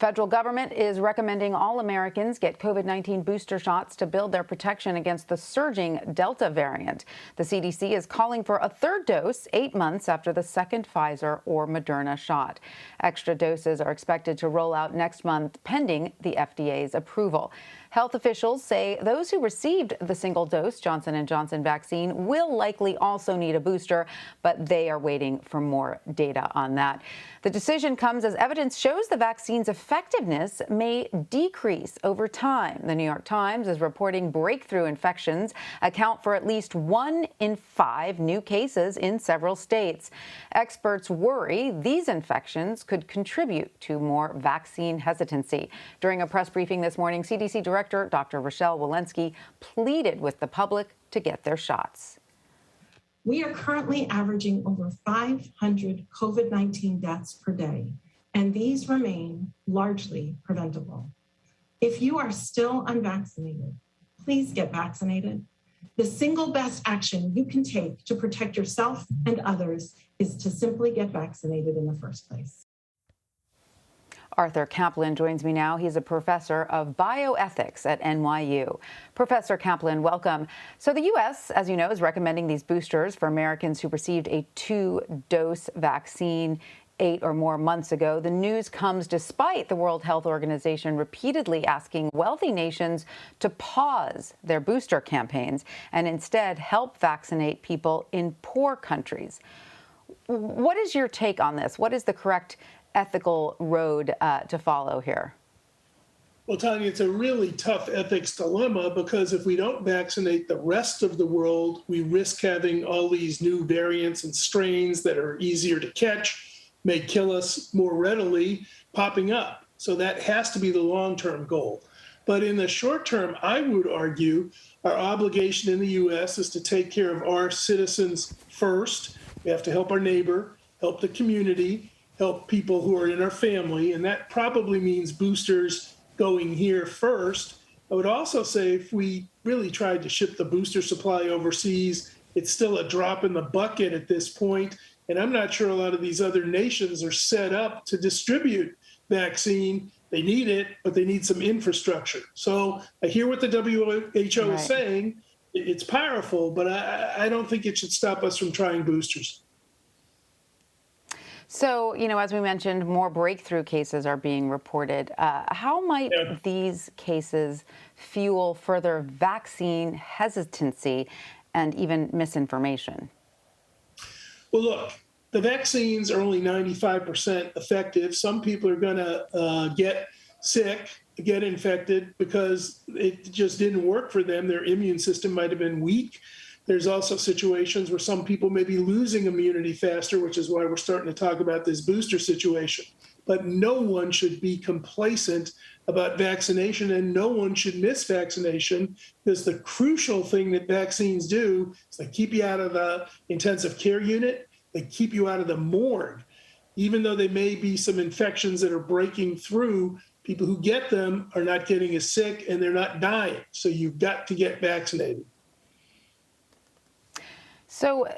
Federal government is recommending all Americans get COVID-19 booster shots to build their protection against the surging Delta variant. The CDC is calling for a third dose 8 months after the second Pfizer or Moderna shot. Extra doses are expected to roll out next month, pending the FDA's approval. Health officials say those who received the single-dose Johnson & Johnson vaccine will likely also need a booster, but they are waiting for more data on that. The decision comes as evidence shows the vaccine's effectiveness may decrease over time. The New York Times is reporting breakthrough infections account for at least 1 in 5 new cases in several states. Experts worry these infections could contribute to more vaccine hesitancy. During a press briefing this morning, CDC Director Dr. Rochelle Walensky pleaded with the public to get their shots. We are currently averaging over 500 COVID-19 deaths per day, and these remain largely preventable. If you are still unvaccinated, please get vaccinated. The single best action you can take to protect yourself and others is to simply get vaccinated in the first place. Arthur Caplan joins me now. He's a professor of bioethics at NYU. Professor Caplan, welcome. So the U.S., as you know, is recommending these boosters for Americans who received a 2-dose vaccine 8 or more months ago. The news comes despite the World Health Organization repeatedly asking wealthy nations to pause their booster campaigns and instead help vaccinate people in poor countries. What is your take on this? What is the correct ethical road to follow here? Well, Tanya, it's a really tough ethics dilemma because if we don't vaccinate the rest of the world, we risk having all these new variants and strains that are easier to catch, may kill us more readily, popping up. So that has to be the long-term goal. But in the short term, I would argue our obligation in the U.S. is to take care of our citizens first. We have to help our neighbor, help the community, help people who are in our family, and that probably means boosters going here first. I would also say if we really tried to ship the booster supply overseas, it's still a drop in the bucket at this point, and I'm not sure a lot of these other nations are set up to distribute vaccine. They need it, but they need some infrastructure. So I hear what the WHO is saying. It's powerful, but I don't think it should stop us from trying boosters. So, as we mentioned, more breakthrough cases are being reported. How might these cases fuel further vaccine hesitancy and even misinformation? Well, look, the vaccines are only 95% effective. Some people are going to get sick, get infected because it just didn't work for them. Their immune system might have been weak. There's also situations where some people may be losing immunity faster, which is why we're starting to talk about this booster situation. But no one should be complacent about vaccination, and no one should miss vaccination, because the crucial thing that vaccines do is they keep you out of the intensive care unit, they keep you out of the morgue. Even though there may be some infections that are breaking through, people who get them are not getting as sick and they're not dying. So you've got to get vaccinated. So,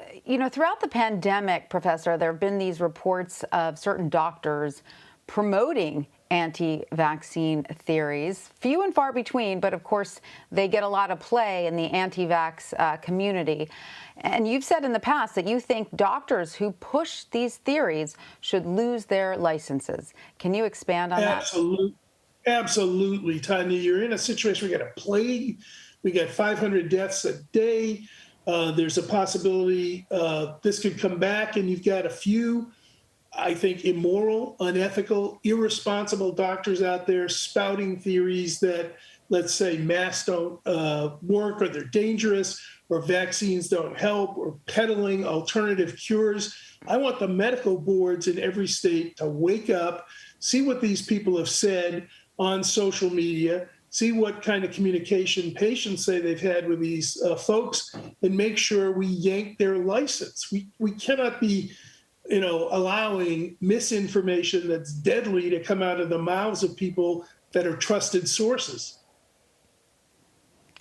throughout the pandemic, Professor, there have been these reports of certain doctors promoting anti-vaccine theories, few and far between, but of course they get a lot of play in the anti-vax community. And you've said in the past that you think doctors who push these theories should lose their licenses. Can you expand on that? Absolutely, Tanya. You're in a situation where we got a plague, we got 500 deaths a day. There's a possibility this could come back, and you've got a few, I think, immoral, unethical, irresponsible doctors out there spouting theories that, let's say, masks don't work, or they're dangerous, or vaccines don't help, or peddling alternative cures. I want the medical boards in every state to wake up, see what these people have said on social media, see what kind of communication patients say they've had with these folks, and make sure we yank their license. We cannot be, allowing misinformation that's deadly to come out of the mouths of people that are trusted sources.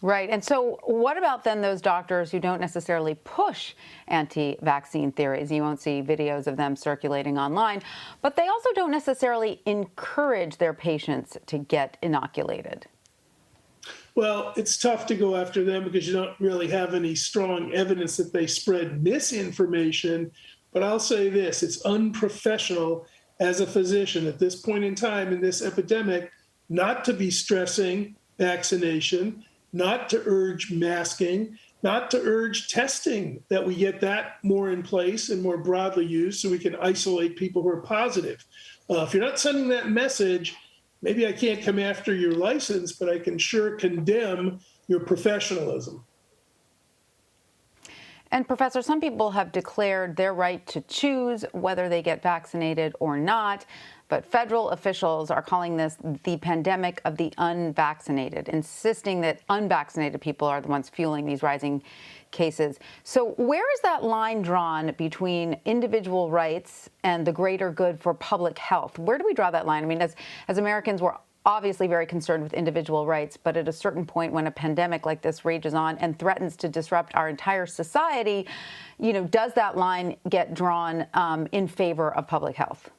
Right. And so what about then those doctors who don't necessarily push anti-vaccine theories? You won't see videos of them circulating online, but they also don't necessarily encourage their patients to get inoculated. Well, it's tough to go after them because you don't really have any strong evidence that they spread misinformation. But I'll say this, it's unprofessional as a physician at this point in time in this epidemic not to be stressing vaccination, not to urge masking, not to urge testing, that we get that more in place and more broadly used so we can isolate people who are positive. If you're not sending that message, maybe I can't come after your license, but I can sure condemn your professionalism. And Professor, some people have declared their right to choose whether they get vaccinated or not, but federal officials are calling this the pandemic of the unvaccinated, insisting that unvaccinated people are the ones fueling these rising cases. So where is that line drawn between individual rights and the greater good for public health? Where do we draw that line? I mean, as Americans, we're obviously very concerned with individual rights, but at a certain point when a pandemic like this rages on and threatens to disrupt our entire society, does that line get drawn in favor of public health?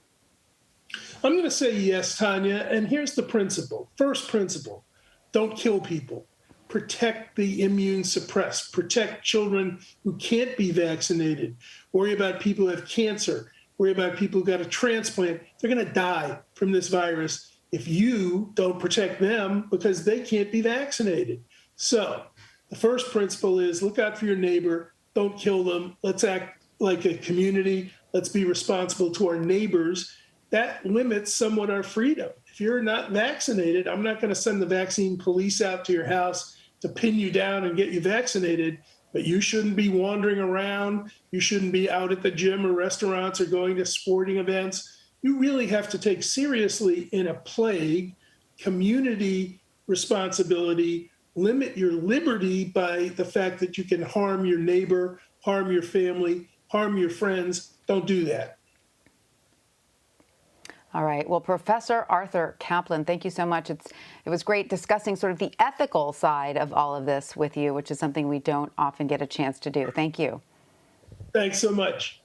I'm going to say yes, Tanya, and here's the principle. First principle, don't kill people. Protect the immune suppressed. Protect children who can't be vaccinated. Worry about people who have cancer. Worry about people who got a transplant. They're going to die from this virus if you don't protect them because they can't be vaccinated. So the first principle is look out for your neighbor, don't kill them. Let's act like a community. Let's be responsible to our neighbors. That limits somewhat our freedom. If you're not vaccinated, I'm not going to send the vaccine police out to your house to pin you down and get you vaccinated, but you shouldn't be wandering around. You shouldn't be out at the gym or restaurants or going to sporting events. You really have to take seriously in a plague community responsibility, limit your liberty by the fact that you can harm your neighbor, harm your family, harm your friends. Don't do that. All right. Well, Professor Arthur Caplan, thank you so much. It was great discussing sort of the ethical side of all of this with you, which is something we don't often get a chance to do. Thank you. Thanks so much.